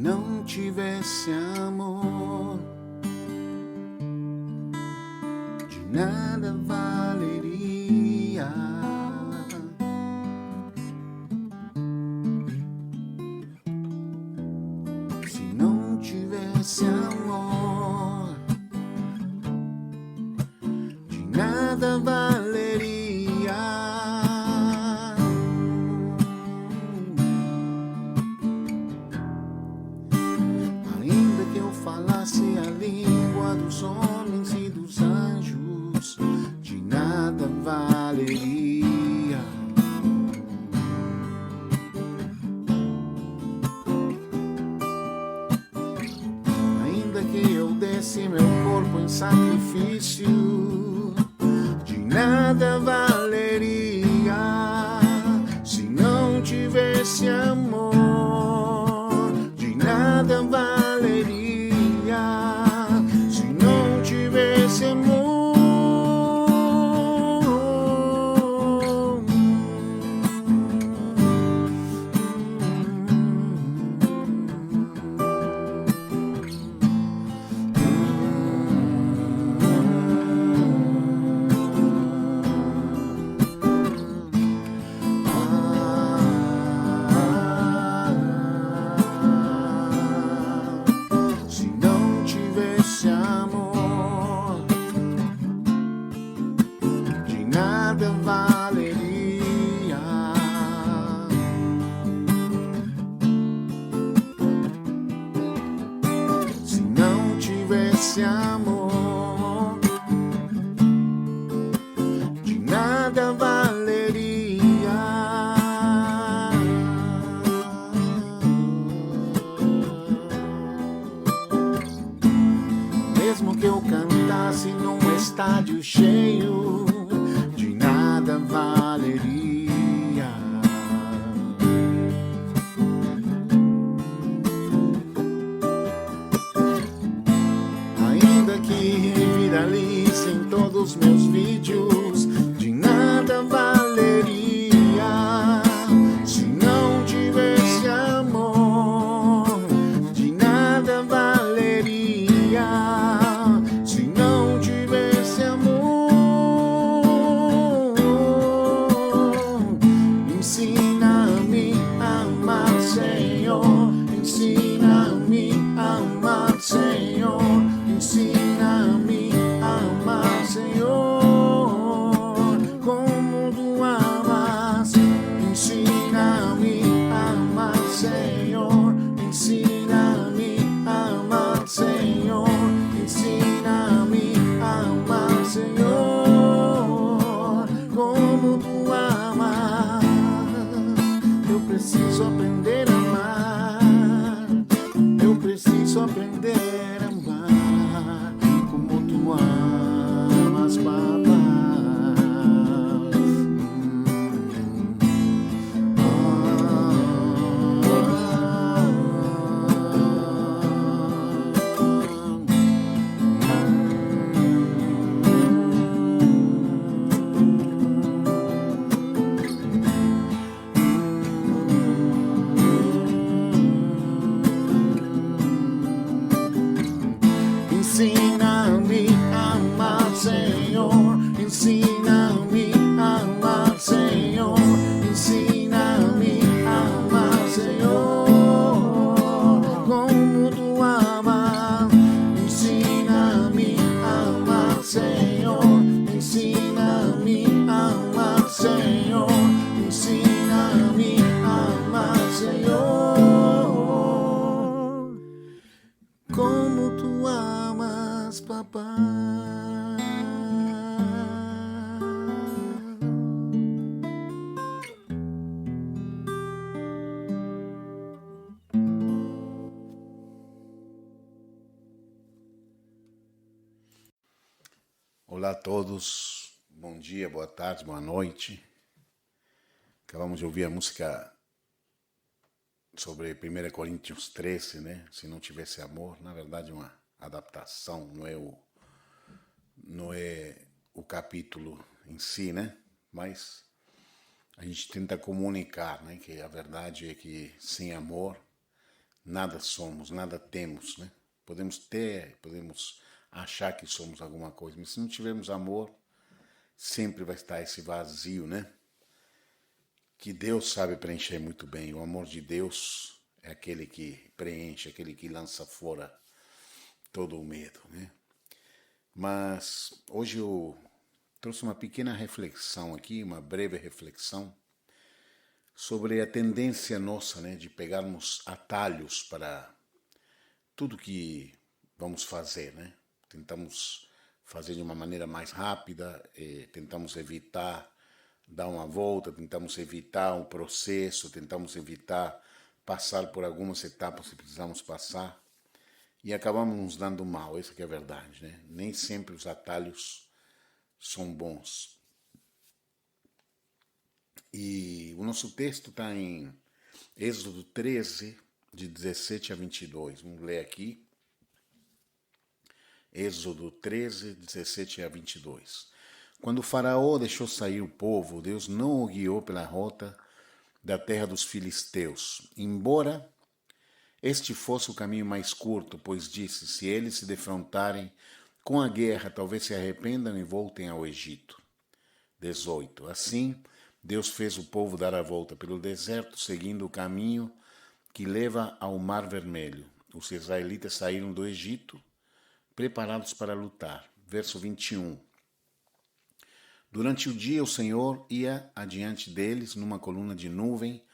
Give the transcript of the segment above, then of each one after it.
não tivesse amor, de nada valeria. Se não tivesse amor, de nada valeria. Ainda que eu falasse a língua dos homens e dos anjos, de nada valeria. Ainda que eu desse meu corpo em sacrifício, de nada valeria. Se não tivesse amor, de nada valeria. Se não tivesse amor, se não tivesse amor, de nada valeria. Se não tivesse amor, de nada valeria. Mesmo que eu cantasse num estádio cheio, de nada valeria. Ainda que viralizem todos meus vídeos, de nada valeria. Se não tivesse amor, de nada valeria. Se não tivesse amor, ensina-me a amar, Senhor. Ensina-me a amar, Senhor. Ensina-me a amar, Senhor, como tu amas. Ensina-me a amar, Senhor. Ensina-me a amar, Senhor. Ensina-me a amar, Senhor, como tu amas. Eu preciso aprender a amar. Eu preciso aprender a amar como tu amas, papá. Ensina-me a amar, Senhor. Ensina-me a amar, Senhor. Ensina-me a amar, Senhor, como tu amas. Ensina-me a amar, Senhor. Ensina-me a amar, Senhor. Ensina-me a amar, Senhor, como tu amas, papá. Olá a todos, bom dia, boa tarde, boa noite. Acabamos de ouvir a música sobre 1 Coríntios 13, né? Se não tivesse amor, na verdade uma adaptação, não é o capítulo em si, né? Mas a gente tenta comunicar, né? Que a verdade é que sem amor nada somos, nada temos, né? Podemos ter, podemos achar que somos alguma coisa, mas se não tivermos amor, sempre vai estar esse vazio, né? Que Deus sabe preencher muito bem. O amor de Deus é aquele que preenche, aquele que lança fora todo o medo, né? Mas hoje eu trouxe uma pequena reflexão aqui, uma breve reflexão sobre a tendência nossa, né, de pegarmos atalhos para tudo que vamos fazer, né? Tentamos fazer de uma maneira mais rápida, tentamos evitar dar uma volta, tentamos evitar um processo, tentamos evitar passar por algumas etapas que precisamos passar e acabamos nos dando mal, essa que é a verdade, né? Nem sempre os atalhos são bons. E o nosso texto está em Êxodo 13, de 17 a 22. Vamos ler aqui. Êxodo 13, 17 a 22. Quando o faraó deixou sair o povo, Deus não o guiou pela rota da terra dos filisteus, embora este fosse o caminho mais curto, pois disse, se eles se defrontarem com a guerra, talvez se arrependam e voltem ao Egito. 18. Assim, Deus fez o povo dar a volta pelo deserto, seguindo o caminho que leva ao Mar Vermelho. Os israelitas saíram do Egito, preparados para lutar. Verso 21. Durante o dia, o Senhor ia adiante deles numa coluna de nuvem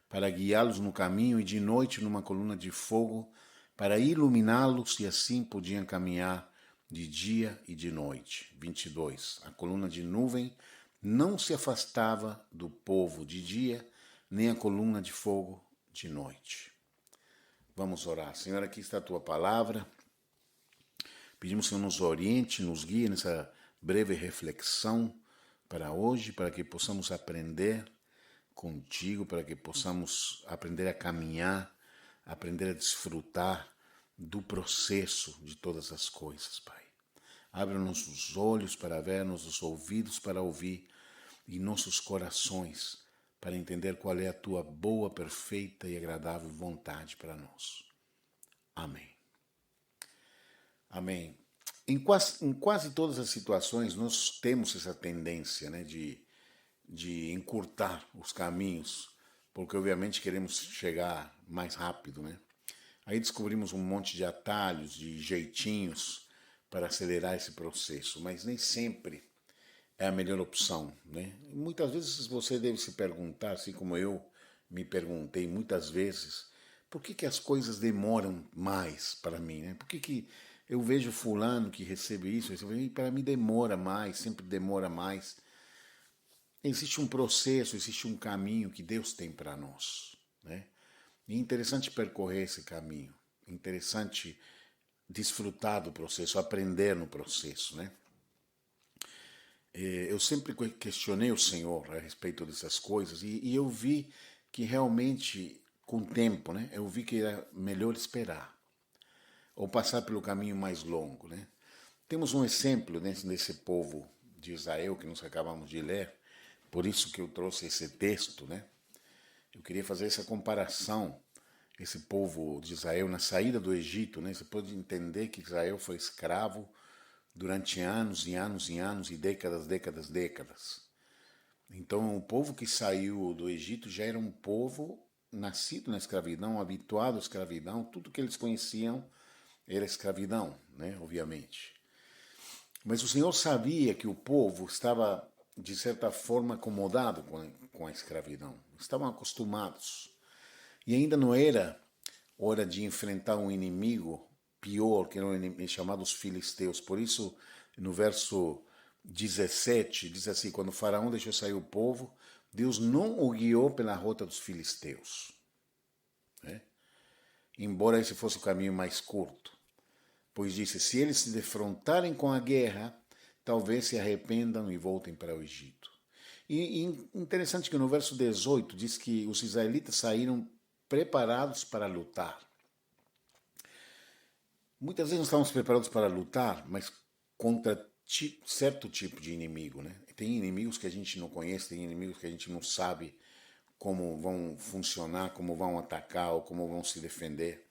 para guiá-los no caminho e de noite numa coluna de fogo para iluminá-los e assim podiam caminhar de dia e de noite. 22. A coluna de nuvem não se afastava do povo de dia, nem a coluna de fogo de noite. Vamos orar. Senhor, aqui está a tua palavra. Pedimos que o Senhor nos oriente, nos guie nessa breve reflexão para hoje, para que possamos aprender contigo, para que possamos aprender a caminhar, aprender a desfrutar do processo de todas as coisas, Pai. Abre-nos os olhos para ver, os ouvidos para ouvir e nossos corações para entender qual é a tua boa, perfeita e agradável vontade para nós. Amém. Amém. Em quase todas as situações nós temos essa tendência, né, de encurtar os caminhos, porque obviamente queremos chegar mais rápido, né? Aí descobrimos um monte de atalhos, de jeitinhos para acelerar esse processo, mas nem sempre é a melhor opção, né? E muitas vezes você deve se perguntar, assim como eu me perguntei muitas vezes, por que as coisas demoram mais para mim, né? Por que eu vejo fulano que recebe isso, e para mim demora mais, sempre demora mais. Existe um processo, existe um caminho que Deus tem para nós, né? E é interessante percorrer esse caminho, é interessante desfrutar do processo, aprender no processo, né? Eu sempre questionei o Senhor a respeito dessas coisas e eu vi que realmente, com o tempo, né, eu vi que era melhor esperar ou passar pelo caminho mais longo, né? Temos um exemplo desse povo de Israel que nós acabamos de ler, por isso que eu trouxe esse texto, né? Eu queria fazer essa comparação, esse povo de Israel na saída do Egito, né? Você pode entender que Israel foi escravo durante anos e anos e anos e décadas, décadas, décadas. Então, o povo que saiu do Egito já era um povo nascido na escravidão, habituado à escravidão, tudo que eles conheciam era escravidão, né? Obviamente. Mas o Senhor sabia que o povo estava, de certa forma, acomodado com a escravidão. Estavam acostumados. E ainda não era hora de enfrentar um inimigo pior, que eram chamados filisteus. Por isso, no verso 17, diz assim, quando o faraó deixou sair o povo, Deus não o guiou pela rota dos filisteus, né? Embora esse fosse o caminho mais curto. Pois disse, se eles se defrontarem com a guerra, talvez se arrependam e voltem para o Egito. E interessante que no verso 18 diz que os israelitas saíram preparados para lutar. Muitas vezes nós estamos preparados para lutar, mas contra certo tipo de inimigo, né? Tem inimigos que a gente não conhece, tem inimigos que a gente não sabe como vão funcionar, como vão atacar ou como vão se defender.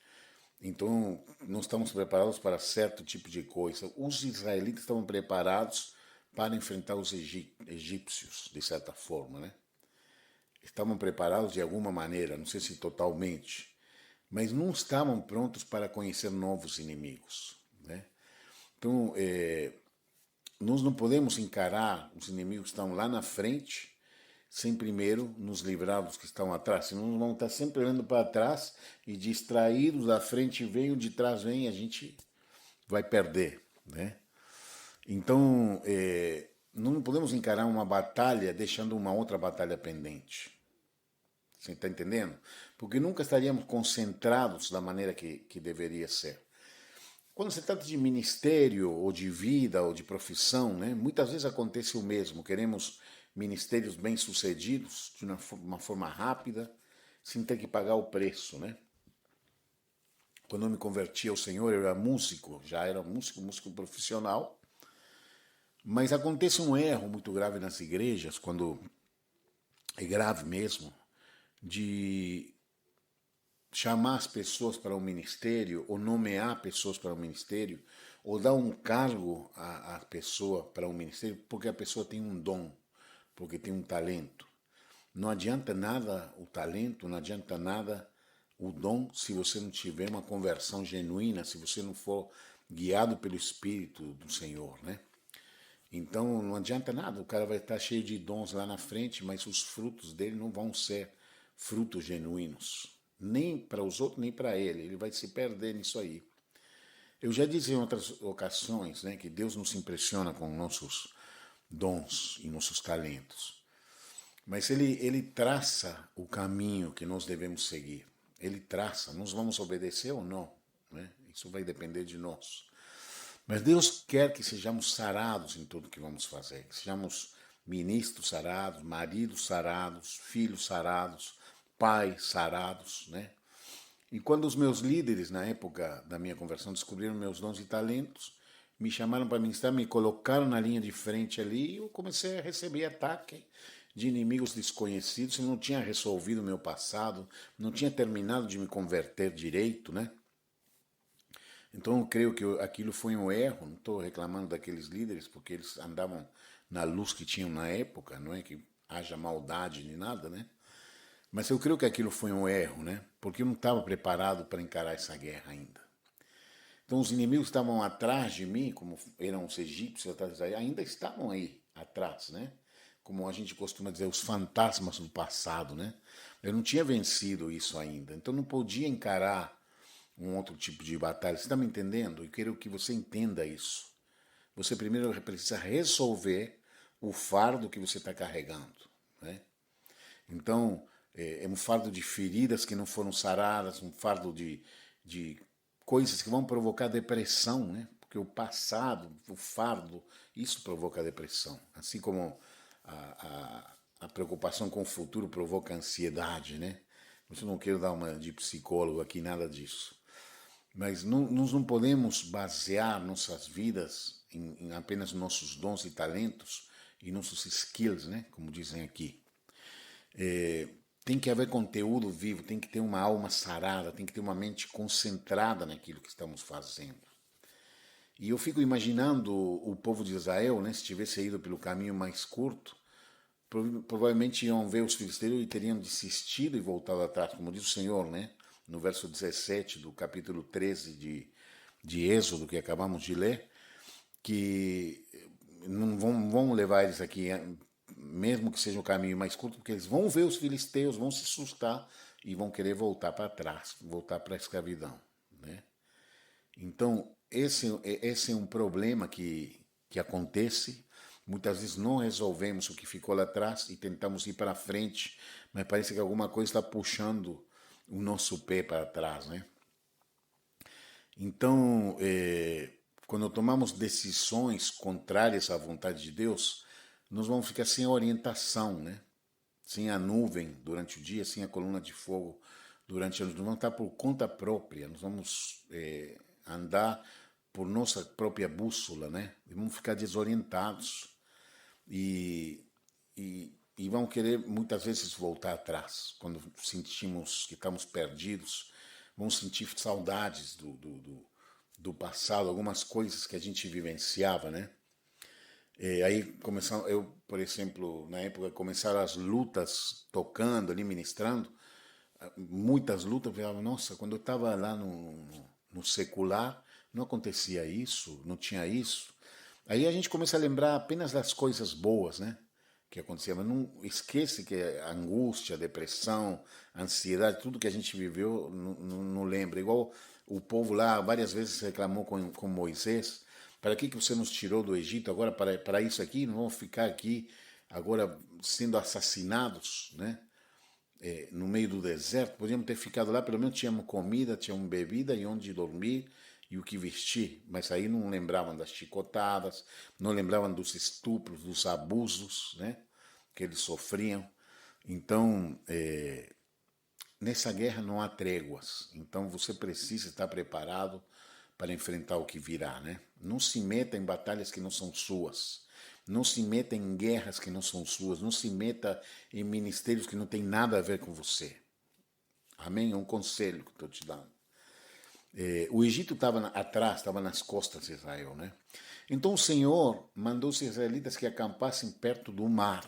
Então, não estamos preparados para certo tipo de coisa. Os israelitas estavam preparados para enfrentar os egípcios, de certa forma, né? Estavam preparados de alguma maneira, não sei se totalmente, mas não estavam prontos para conhecer novos inimigos, né? Então, nós não podemos encarar os inimigos que estão lá na frente sem primeiro nos livrar dos que estão atrás. Senão nós vamos estar sempre olhando para trás e distraídos, da frente vem, o de trás vem, e a gente vai perder, né? Então, não podemos encarar uma batalha deixando uma outra batalha pendente. Você está entendendo? Porque nunca estaríamos concentrados da maneira que deveria ser. Quando se trata de ministério, ou de vida, ou de profissão, né, muitas vezes acontece o mesmo. Queremos ministérios bem-sucedidos, de uma forma rápida, sem ter que pagar o preço, né? Quando eu me converti ao Senhor, eu era músico, já era músico profissional, mas acontece um erro muito grave nas igrejas, quando é grave mesmo, de chamar as pessoas para o ministério, ou nomear pessoas para o ministério, ou dar um cargo à pessoa para o ministério, porque a pessoa tem um dom, porque tem um talento. Não adianta nada o talento, não adianta nada o dom se você não tiver uma conversão genuína, se você não for guiado pelo Espírito do Senhor, né? Então não adianta nada, o cara vai estar cheio de dons lá na frente, mas os frutos dele não vão ser frutos genuínos. Nem para os outros, nem para ele. Ele vai se perder nisso aí. Eu já disse em outras ocasiões, né, que Deus não se impressiona com nossos dons e nossos talentos. Mas ele traça o caminho que nós devemos seguir. Ele traça, nós vamos obedecer ou não, né? Isso vai depender de nós. Mas Deus quer que sejamos sarados em tudo que vamos fazer, que sejamos ministros sarados, maridos sarados, filhos sarados, pais sarados, né? E quando os meus líderes, na época da minha conversão, descobriram meus dons e talentos, me chamaram para ministrar, me colocaram na linha de frente ali, e eu comecei a receber ataque de inimigos desconhecidos. Eu não tinha resolvido o meu passado, não tinha terminado de me converter direito, né? Então eu creio que aquilo foi um erro. Não estou reclamando daqueles líderes, porque eles andavam na luz que tinham na época, não é que haja maldade nem nada, né? Mas eu creio que aquilo foi um erro, né? Porque eu não estava preparado para encarar essa guerra ainda. Então os inimigos estavam atrás de mim, como eram os egípcios atrás, ainda estavam aí atrás, né? Como a gente costuma dizer, os fantasmas do passado, né? Eu não tinha vencido isso ainda, então não podia encarar um outro tipo de batalha. Você está me entendendo? Eu quero que você entenda isso. Você primeiro precisa resolver o fardo que você está carregando, né? Então, é um fardo de feridas que não foram saradas, um fardo de coisas que vão provocar depressão, né? Porque o passado, o fardo, isso provoca depressão. Assim como a preocupação com o futuro provoca ansiedade, né? Eu não quero dar uma de psicólogo aqui, nada disso. Mas nós não podemos basear nossas vidas em apenas nossos dons e talentos e nossos skills, né? Como dizem aqui. Tem que haver conteúdo vivo, tem que ter uma alma sarada, tem que ter uma mente concentrada naquilo que estamos fazendo. E eu fico imaginando o povo de Israel, né, se tivesse ido pelo caminho mais curto, provavelmente iam ver os filisteus e teriam desistido e voltado atrás, como diz o Senhor, né, no verso 17 do capítulo 13 de Êxodo, que acabamos de ler, que não vão levar eles aqui, mesmo que seja o caminho mais curto, porque eles vão ver os filisteus, vão se assustar e vão querer voltar para trás, voltar para a escravidão, né? Então, esse é um problema que acontece. Muitas vezes não resolvemos o que ficou lá atrás e tentamos ir para frente, mas parece que alguma coisa está puxando o nosso pé para trás, né? Então, quando tomamos decisões contrárias à vontade de Deus, nós vamos ficar sem orientação, né? Sem a nuvem durante o dia, sem a coluna de fogo durante a noite. Nós vamos estar por conta própria, nós vamos andar por nossa própria bússola, né? E vamos ficar desorientados. E e vamos querer muitas vezes voltar atrás. Quando sentimos que estamos perdidos, vamos sentir saudades do passado, algumas coisas que a gente vivenciava, né? E aí começaram, eu, por exemplo, na época começaram as lutas tocando ali, ministrando, muitas lutas, eu falava, nossa, quando eu estava lá no secular, não acontecia isso, não tinha isso. Aí a gente começa a lembrar apenas das coisas boas, né? Que acontecia, mas não esquece que a angústia, a depressão, a ansiedade, tudo que a gente viveu, não lembra. Igual o povo lá várias vezes reclamou com Moisés, para que você nos tirou do Egito agora para isso aqui? Não vamos ficar aqui agora sendo assassinados, né? No meio do deserto, podíamos ter ficado lá, pelo menos tínhamos comida, tínhamos bebida e onde dormir e o que vestir, mas aí não lembravam das chicotadas, não lembravam dos estupros, dos abusos, né, que eles sofriam. Então, nessa guerra não há tréguas, então você precisa estar preparado para enfrentar o que virá, né? Não se meta em batalhas que não são suas. Não se meta em guerras que não são suas. Não se meta em ministérios que não tem nada a ver com você. Amém? É um conselho que estou te dando. O Egito estava atrás, estava nas costas de Israel, né? Então o Senhor mandou os israelitas que acampassem perto do mar.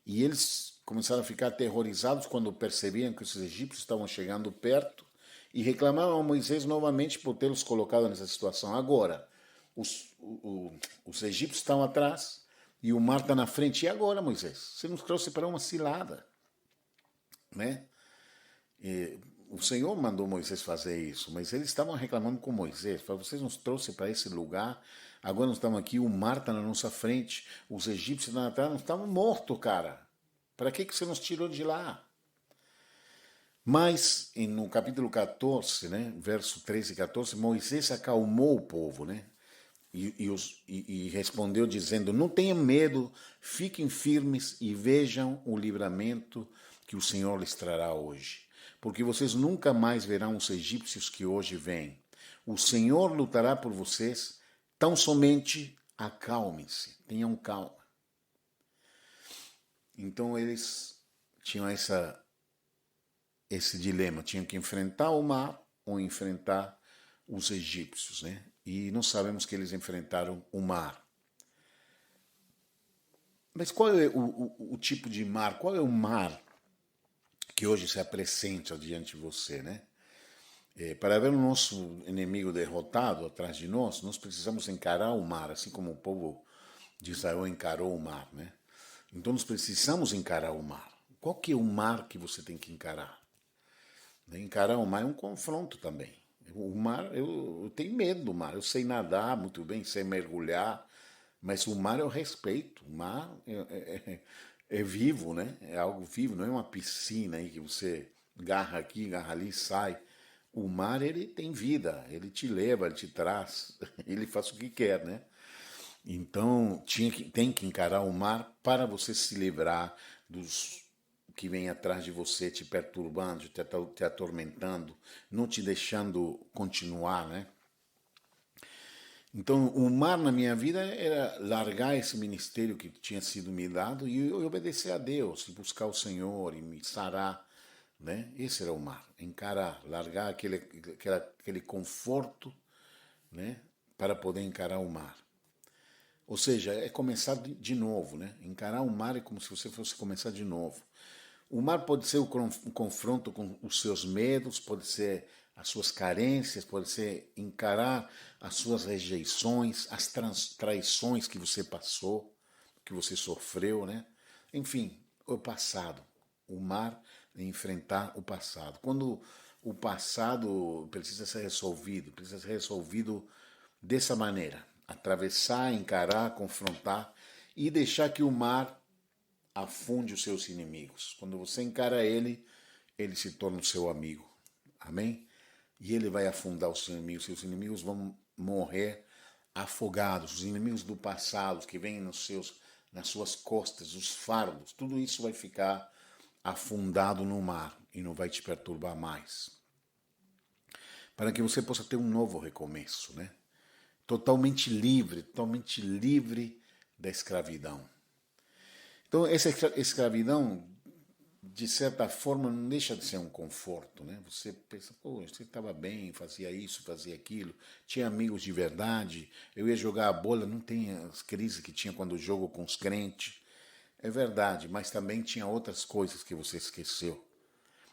E eles começaram a ficar aterrorizados quando percebiam que os egípcios estavam chegando perto e reclamavam a Moisés novamente por tê-los colocado nessa situação. Agora, os egípcios estão atrás e o mar está na frente. E agora, Moisés? Você nos trouxe para uma cilada, né? O Senhor mandou Moisés fazer isso, mas eles estavam reclamando com Moisés. Vocês nos trouxe para esse lugar, agora nós estamos aqui, o mar está na nossa frente, os egípcios estão atrás, nós estamos mortos, cara. Para que você nos tirou de lá? Mas, no capítulo 14, né, verso 13 e 14, Moisés acalmou o povo, né? E respondeu dizendo, não tenham medo, fiquem firmes e vejam o livramento que o Senhor lhes trará hoje. Porque vocês nunca mais verão os egípcios que hoje vêm. O Senhor lutará por vocês, tão somente acalmem-se, tenham calma. Então eles tinham esse dilema, tinham que enfrentar o mar ou enfrentar os egípcios, né? E nós sabemos que eles enfrentaram o mar. Mas qual é o tipo de mar? Qual é o mar que hoje se apresenta diante de você, né? Para ver o nosso inimigo derrotado atrás de nós precisamos encarar o mar, assim como o povo de Israel encarou o mar, né? Então nós precisamos encarar o mar. Qual que é o mar que você tem que encarar? Encarar o mar é um confronto também. O mar, eu tenho medo do mar. Eu sei nadar muito bem, sei mergulhar, mas o mar eu respeito. O mar é vivo, né? É algo vivo, não é uma piscina aí que você garra aqui, garra ali e sai. O mar, ele tem vida, ele te leva, ele te traz, ele faz o que quer, né? Então, tem que encarar o mar para você se livrar dos que vem atrás de você, te perturbando, te atormentando, não te deixando continuar, né? Então, o mar na minha vida era largar esse ministério que tinha sido me dado e obedecer a Deus, e buscar o Senhor e me sarar, né? Esse era o mar, encarar, largar aquele conforto, né? Para poder encarar o mar. Ou seja, é começar de novo, né? Encarar o mar é como se você fosse começar de novo. O mar pode ser o confronto com os seus medos, pode ser as suas carências, pode ser encarar as suas rejeições, as traições que você passou, que você sofreu, né? Enfim, o passado. O mar é enfrentar o passado. Quando o passado precisa ser resolvido dessa maneira. Atravessar, encarar, confrontar e deixar que o mar afunde os seus inimigos. Quando você encara ele, ele se torna o seu amigo. Amém? E ele vai afundar os seus inimigos. Seus inimigos vão morrer afogados. Os inimigos do passado que vêm nas suas costas, os fardos, tudo isso vai ficar afundado no mar e não vai te perturbar mais. Para que você possa ter um novo recomeço, né? Totalmente livre da escravidão. Então, essa escravidão, de certa forma, não deixa de ser um conforto, né? Você pensa, pô, você estava bem, fazia isso, fazia aquilo, tinha amigos de verdade, eu ia jogar a bola, não tem as crises que tinha quando eu jogo com os crentes. É verdade, mas também tinha outras coisas que você esqueceu,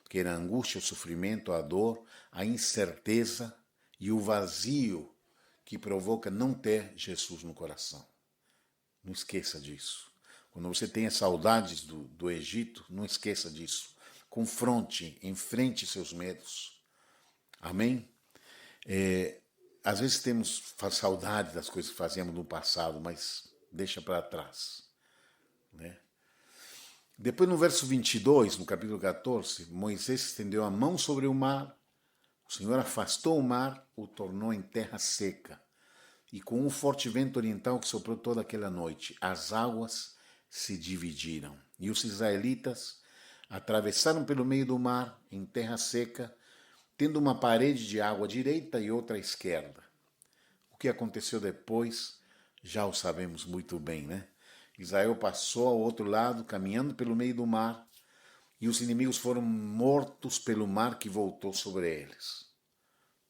que era a angústia, o sofrimento, a dor, a incerteza e o vazio que provoca não ter Jesus no coração. Não esqueça disso. Quando você tenha saudades do Egito, não esqueça disso. Confronte, enfrente seus medos. Amém? Às vezes temos saudade das coisas que fazíamos no passado, mas deixa para trás. Né? Depois, no verso 22, no capítulo 14, Moisés estendeu a mão sobre o mar, o Senhor afastou o mar, o tornou em terra seca. E com um forte vento oriental que soprou toda aquela noite, as águas se dividiram. E os israelitas atravessaram pelo meio do mar, em terra seca, tendo uma parede de água à direita e outra à esquerda. O que aconteceu depois, já o sabemos muito bem, né? Israel passou ao outro lado, caminhando pelo meio do mar, e os inimigos foram mortos pelo mar que voltou sobre eles.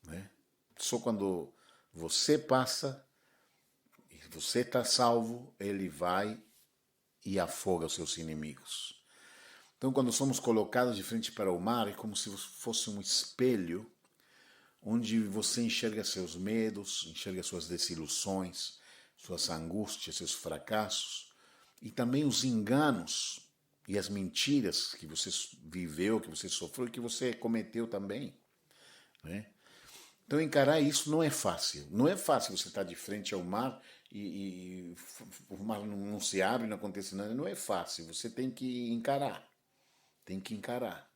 Né? Só quando você passa, e você está salvo, ele vai e afoga os seus inimigos. Então, quando somos colocados de frente para o mar, é como se fosse um espelho onde você enxerga seus medos, enxerga suas desilusões, suas angústias, seus fracassos e também os enganos e as mentiras que você viveu, que você sofreu e que você cometeu também. Né? Então, encarar isso não é fácil. Não é fácil você estar de frente ao mar e o mar não se abre, não acontece nada. Não é fácil. Você tem que encarar. Tem que encarar.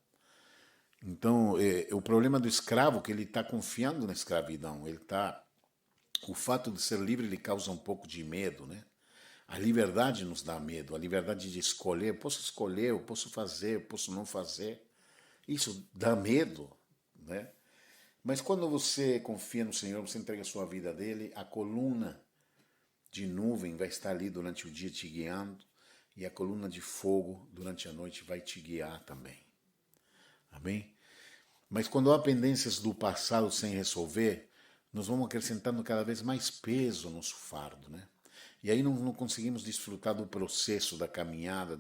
Então, o problema do escravo é que ele está confiando na escravidão. O fato de ser livre lhe causa um pouco de medo, né? A liberdade nos dá medo, a liberdade de escolher. Eu posso escolher, eu posso fazer, eu posso não fazer. Isso dá medo, né? Mas quando você confia no Senhor, você entrega a sua vida a dele, a coluna de nuvem vai estar ali durante o dia te guiando e a coluna de fogo durante a noite vai te guiar também. Amém? Mas quando há pendências do passado sem resolver, nós vamos acrescentando cada vez mais peso no nosso fardo, né? E aí não conseguimos desfrutar do processo, da caminhada,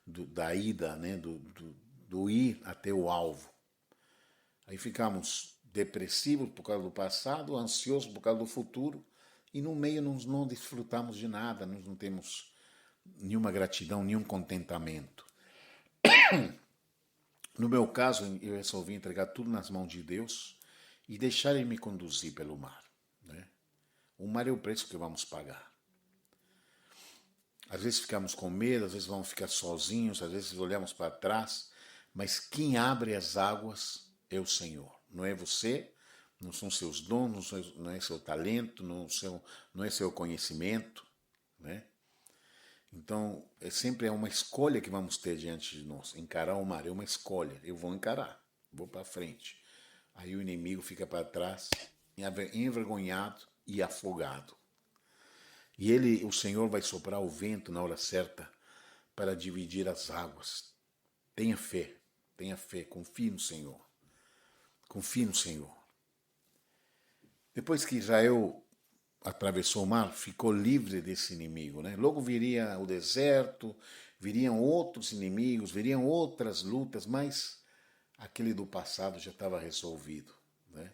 da ida, né? do ir até o alvo. Aí ficamos depressivos por causa do passado, ansiosos por causa do futuro, e no meio não desfrutamos de nada, nós não temos nenhuma gratidão, nenhum contentamento. No meu caso, eu resolvi entregar tudo nas mãos de Deus e deixar Ele me conduzir pelo mar. Né? O mar é o preço que vamos pagar. Às vezes ficamos com medo, às vezes vamos ficar sozinhos, às vezes olhamos para trás, mas quem abre as águas é o Senhor. Não é você, não são seus dons, não é seu talento, não é seu conhecimento. Né? Então, sempre é uma escolha que vamos ter diante de nós. Encarar o mar é uma escolha. Eu vou encarar, vou para frente. Aí o inimigo fica para trás, envergonhado e afogado. E o Senhor vai soprar o vento na hora certa para dividir as águas. Tenha fé, confie no Senhor. Confie no Senhor. Depois que Israel atravessou o mar, ficou livre desse inimigo. Né? Logo viria o deserto, viriam outros inimigos, viriam outras lutas, mas aquele do passado já estava resolvido. Né?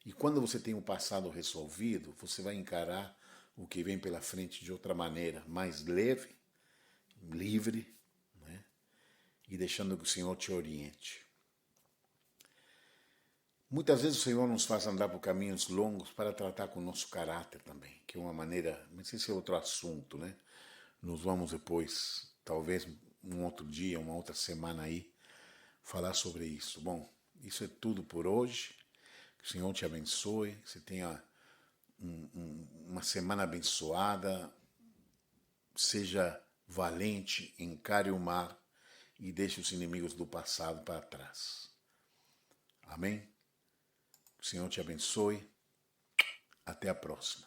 E quando você tem o passado resolvido, você vai encarar o que vem pela frente de outra maneira, mais leve, livre, né? E deixando que o Senhor te oriente. Muitas vezes o Senhor nos faz andar por caminhos longos para tratar com o nosso caráter também, que é uma maneira, mas esse é outro assunto, né? Nós vamos depois, talvez um outro dia, uma outra semana aí, falar sobre isso. Bom, isso é tudo por hoje. Que o Senhor te abençoe, que você tenha uma semana abençoada, seja valente, encare o mar e deixe os inimigos do passado para trás. Amém? O Senhor te abençoe. Até a próxima.